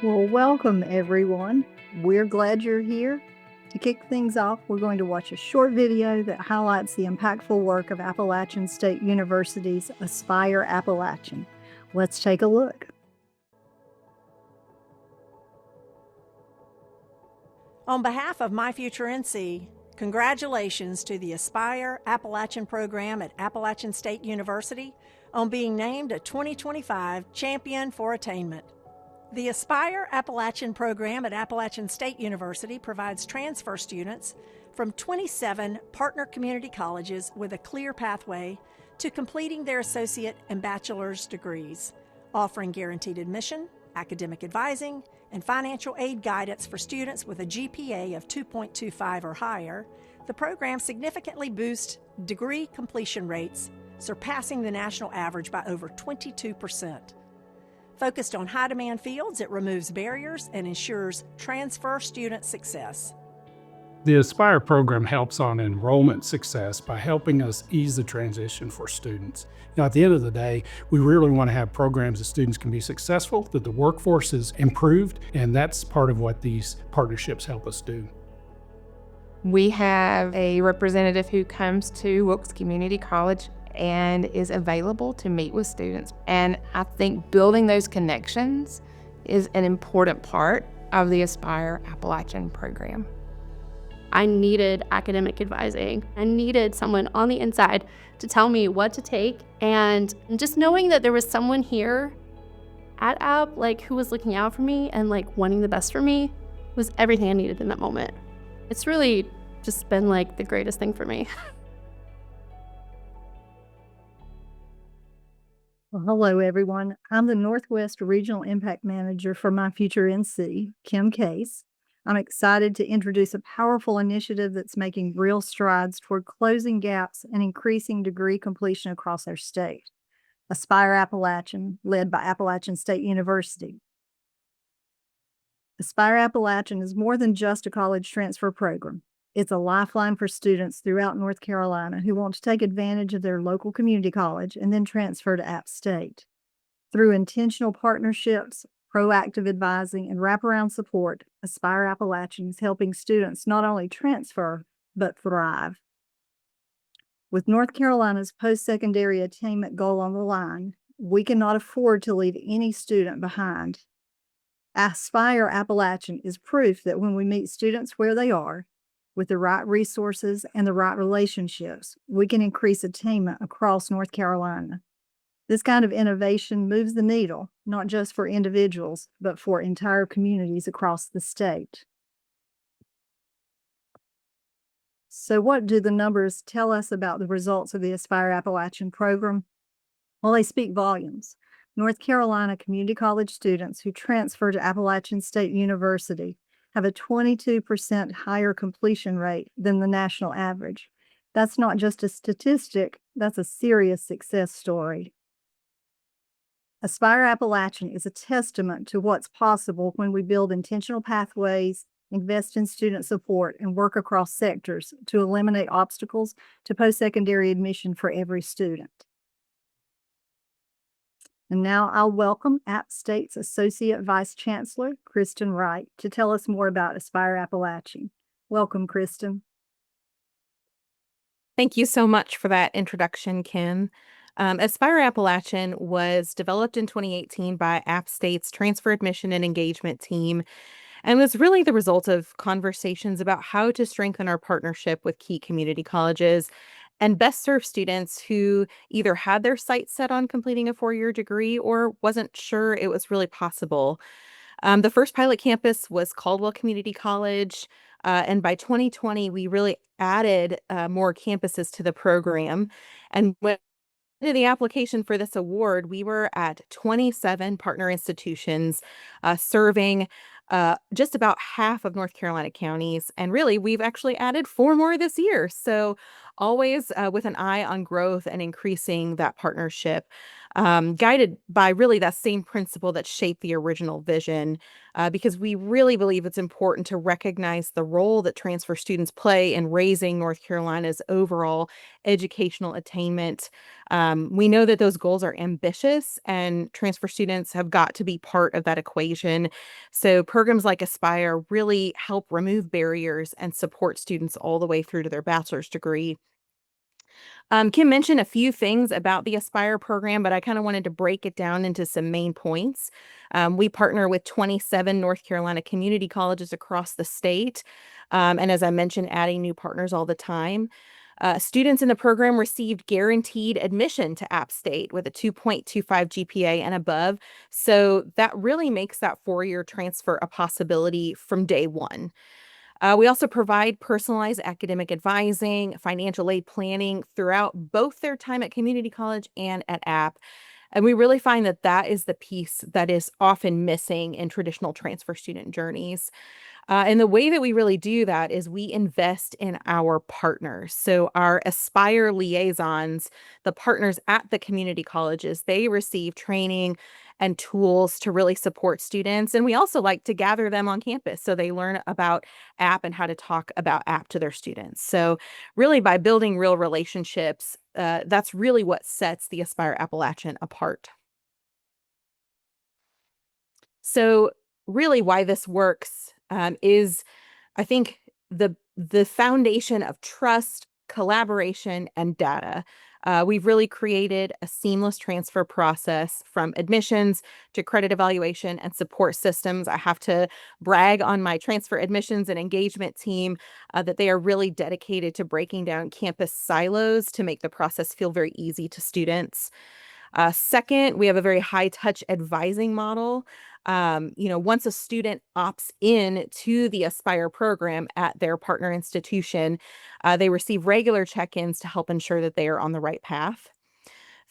Well, welcome everyone. We're glad you're here. To kick things off, we're going to watch a short video that highlights the impactful work of Appalachian State University's Aspire Appalachian. Let's take a look. On behalf of My Future NC, congratulations to the Aspire Appalachian Program at Appalachian State University on being named a 2025 Champion for Attainment. The Aspire Appalachian Program at Appalachian State University provides transfer students from 27 partner community colleges with a clear pathway to completing their associate and bachelor's degrees, offering guaranteed admission, academic advising, and financial aid guidance for students with a GPA of 2.25 or higher. The program significantly boosts degree completion rates, surpassing the national average by over 22%. Focused on high-demand fields, it removes barriers and ensures transfer student success. The Aspire program helps on enrollment success by helping us ease the transition for students. At the end of the day, we really want to have programs that students can be successful, that the workforce is improved, and that's part of what these partnerships help us do. We have a representative who comes to Wilkes Community College and is available to meet with students. And I think building those connections is an important part of the Aspire Appalachian program. I needed academic advising. I needed someone on the inside to tell me what to take. And just knowing that there was someone here at App who was looking out for me and wanting the best for me was everything I needed in that moment. It's really just been the greatest thing for me. Well, hello everyone. I'm the Northwest Regional Impact Manager for My Future NC, Kim Case. I'm excited to introduce a powerful initiative that's making real strides toward closing gaps and increasing degree completion across our state. Aspire Appalachian, led by Appalachian State University. Aspire Appalachian is more than just a college transfer program. It's a lifeline for students throughout North Carolina who want to take advantage of their local community college and then transfer to App State. Through intentional partnerships, proactive advising, and wraparound support, Aspire Appalachian is helping students not only transfer, but thrive. With North Carolina's post-secondary attainment goal on the line, we cannot afford to leave any student behind. Aspire Appalachian is proof that when we meet students where they are, with the right resources and the right relationships, we can increase attainment across North Carolina. This kind of innovation moves the needle, not just for individuals, but for entire communities across the state. So what do the numbers tell us about the results of the Aspire Appalachian program? Well, they speak volumes. North Carolina community college students who transfer to Appalachian State University have a 22% higher completion rate than the national average. That's not just a statistic, that's a serious success story. Aspire Appalachian is a testament to what's possible when we build intentional pathways, invest in student support, and work across sectors to eliminate obstacles to post-secondary admission for every student. And now I'll welcome App State's Associate Vice Chancellor, Kristen Wright, to tell us more about Aspire Appalachian. Welcome, Kristen. Thank you so much for that introduction, Kim. Aspire Appalachian was developed in 2018 by App State's Transfer Admission and Engagement team and was really the result of conversations about how to strengthen our partnership with key community colleges and best serve students who either had their sights set on completing a four-year degree or wasn't sure it was really possible. The first pilot campus was Caldwell Community College, and by 2020, we really added more campuses to the program. And when we did the application for this award, we were at 27 partner institutions serving just about half of North Carolina counties. And really, we've actually added 4 more this year. So always with an eye on growth and increasing that partnership, guided by really that same principle that shaped the original vision, because we really believe it's important to recognize the role that transfer students play in raising North Carolina's overall educational attainment. We know that those goals are ambitious, and transfer students have got to be part of that equation. So programs like Aspire really help remove barriers and support students all the way through to their bachelor's degree. Kim mentioned a few things about the Aspire program, but I kind of wanted to break it down into some main points. We partner with 27 North Carolina community colleges across the state. And as I mentioned, adding new partners all the time. Students in the program received guaranteed admission to App State with a 2.25 GPA and above. So that really makes that 4-year transfer a possibility from day one. We also provide personalized academic advising, financial aid planning throughout both their time at community college and at App. And we really find that that is the piece that is often missing in traditional transfer student journeys. And the way that we really do that is we invest in our partners. So our Aspire liaisons, the partners at the community colleges, they receive training and tools to really support students. And we also like to gather them on campus so they learn about app and how to talk about app to their students. So really by building real relationships, that's really what sets the Aspire Appalachian apart. So really why this works is, I think, the foundation of trust, collaboration, and data. We've really created a seamless transfer process from admissions to credit evaluation and support systems. I have to brag on my transfer admissions and engagement team that they are really dedicated to breaking down campus silos to make the process feel very easy to students. Second, we have a very high touch advising model. Once a student opts in to the Aspire program at their partner institution, they receive regular check-ins to help ensure that they are on the right path.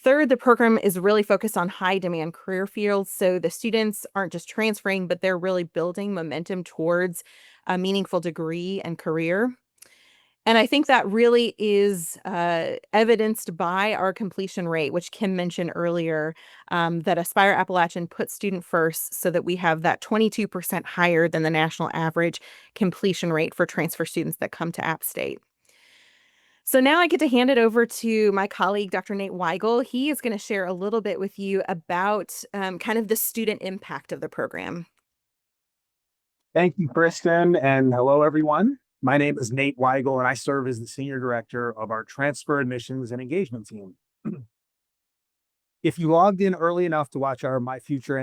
Third, the program is really focused on high demand career fields. So the students aren't just transferring, but they're really building momentum towards a meaningful degree and career. And I think that really is evidenced by our completion rate, which Kim mentioned earlier, that Aspire Appalachian puts student first so that we have that 22% higher than the national average completion rate for transfer students that come to App State. So now I get to hand it over to my colleague, Dr. Nate Weigel. He is going to share a little bit with you about kind of the student impact of the program. Thank you, Kristen, and hello, everyone. My name is Nate Weigel, and I serve as the Senior Director of our Transfer Admissions and Engagement team. If you logged in early enough to watch our My Future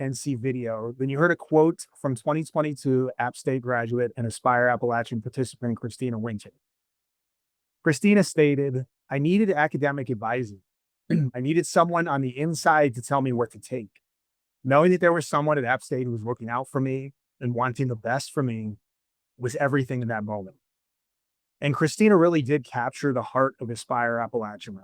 NC video, then you heard a quote from 2022 App State graduate and Aspire Appalachian participant Christina Winton. Christina stated, "I needed academic advising. I needed someone on the inside to tell me what to take. Knowing that there was someone at App State who was looking out for me and wanting the best for me was everything in that moment." And Christina really did capture the heart of Aspire Appalachian.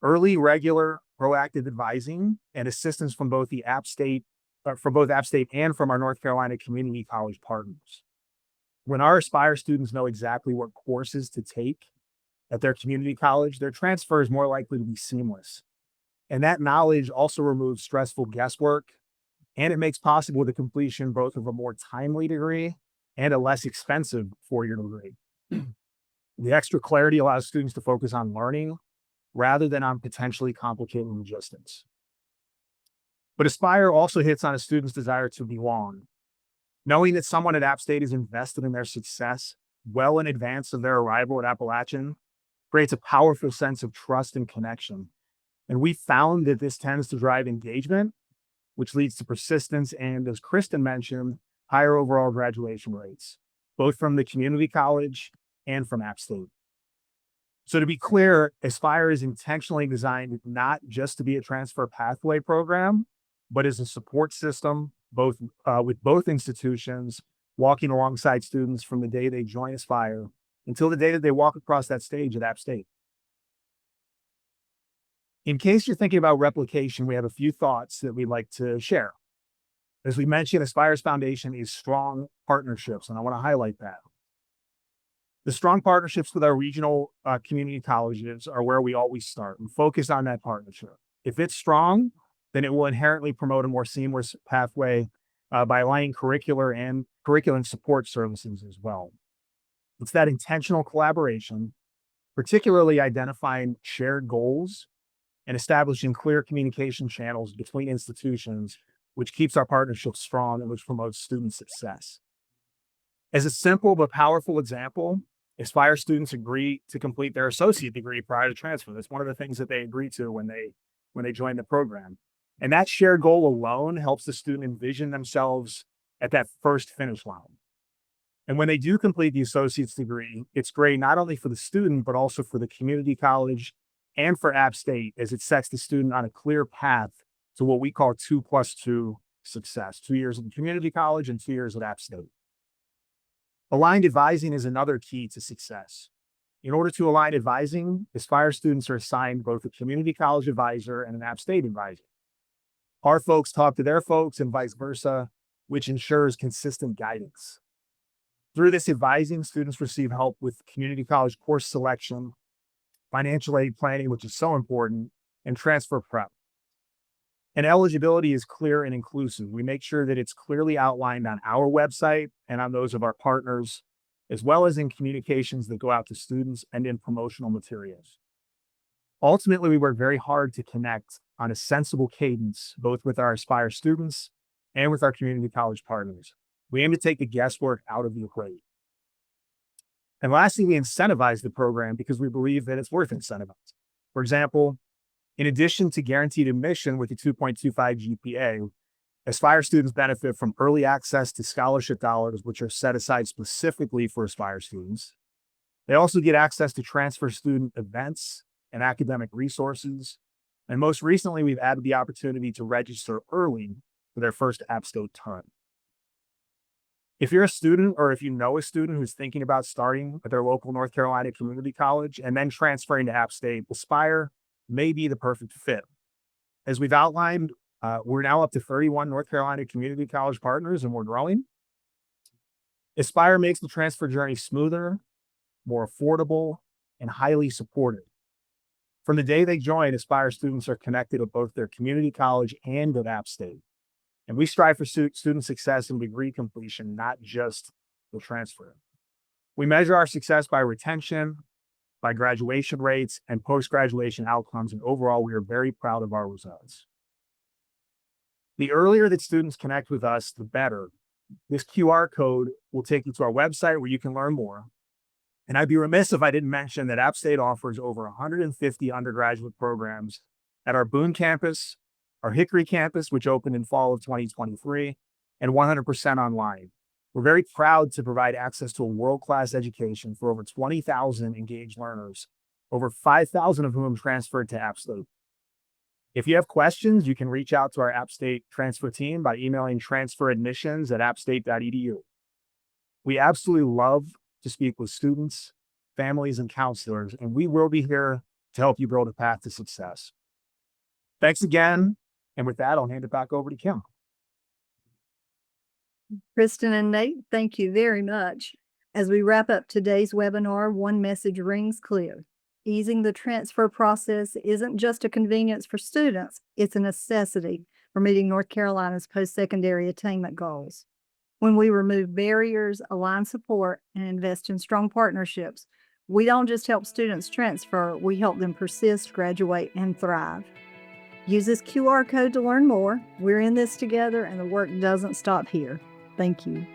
Early, regular, proactive advising and assistance from both App State and from our North Carolina community college partners. When our Aspire students know exactly what courses to take at their community college, their transfer is more likely to be seamless. And that knowledge also removes stressful guesswork, and it makes possible the completion both of a more timely degree and a less expensive 4-year degree. The extra clarity allows students to focus on learning rather than on potentially complicated logistics. But Aspire also hits on a student's desire to belong. Knowing that someone at App State is invested in their success well in advance of their arrival at Appalachian creates a powerful sense of trust and connection. And we found that this tends to drive engagement, which leads to persistence and, as Kristen mentioned, higher overall graduation rates, both from the community college and from App State. So to be clear, Aspire is intentionally designed not just to be a transfer pathway program, but as a support system, with both institutions, walking alongside students from the day they join Aspire until the day that they walk across that stage at App State. In case you're thinking about replication, we have a few thoughts that we'd like to share. As we mentioned, Aspire's foundation is strong partnerships, and I want to highlight that. The strong partnerships with our regional community colleges are where we always start. We focus on that partnership. If it's strong, then it will inherently promote a more seamless pathway by aligning curriculum support services as well. It's that intentional collaboration, particularly identifying shared goals and establishing clear communication channels between institutions, which keeps our partnership strong and which promotes student success. As a simple but powerful example, Aspire students agree to complete their associate degree prior to transfer. That's one of the things that they agree to when they join the program. And that shared goal alone helps the student envision themselves at that first finish line. And when they do complete the associate's degree, it's great not only for the student, but also for the community college and for App State, as it sets the student on a clear path to what we call 2+2 success, 2 years in community college and 2 years at App State. Aligned advising is another key to success. In order to align advising, Aspire students are assigned both a community college advisor and an App State advisor. Our folks talk to their folks and vice versa, which ensures consistent guidance. Through this advising, students receive help with community college course selection, financial aid planning, which is so important, and transfer prep. And eligibility is clear and inclusive. We make sure that it's clearly outlined on our website and on those of our partners, as well as in communications that go out to students and in promotional materials. Ultimately, we work very hard to connect on a sensible cadence, both with our Aspire students and with our community college partners. We aim to take the guesswork out of the equation. And lastly, we incentivize the program because we believe that it's worth incentivizing. For example, in addition to guaranteed admission with a 2.25 GPA, Aspire students benefit from early access to scholarship dollars, which are set aside specifically for Aspire students. They also get access to transfer student events and academic resources. And most recently, we've added the opportunity to register early for their first App State term. If you're a student or if you know a student who's thinking about starting at their local North Carolina community college and then transferring to App State, Aspire may be the perfect fit. As we've outlined, we're now up to 31 North Carolina community college partners and we're growing. Aspire makes the transfer journey smoother, more affordable, and highly supported. From the day they join, Aspire students are connected with both their community college and with App State. And we strive for student success and degree completion, not just the transfer. We measure our success by retention, by graduation rates, and post-graduation outcomes. And overall, we are very proud of our results. The earlier that students connect with us, the better. This QR code will take you to our website where you can learn more. And I'd be remiss if I didn't mention that App State offers over 150 undergraduate programs at our Boone campus, our Hickory campus, which opened in fall of 2023, and 100% online. We're very proud to provide access to a world-class education for over 20,000 engaged learners, over 5,000 of whom transferred to App State. If you have questions, you can reach out to our App State transfer team by emailing transferadmissions@appstate.edu. We absolutely love to speak with students, families, and counselors, and we will be here to help you build a path to success. Thanks again. And with that, I'll hand it back over to Kim. Kristen and Nate, thank you very much. As we wrap up today's webinar, one message rings clear. Easing the transfer process isn't just a convenience for students, it's a necessity for meeting North Carolina's post-secondary attainment goals. When we remove barriers, align support, and invest in strong partnerships, we don't just help students transfer, we help them persist, graduate, and thrive. Use this QR code to learn more. We're in this together, and the work doesn't stop here. Thank you.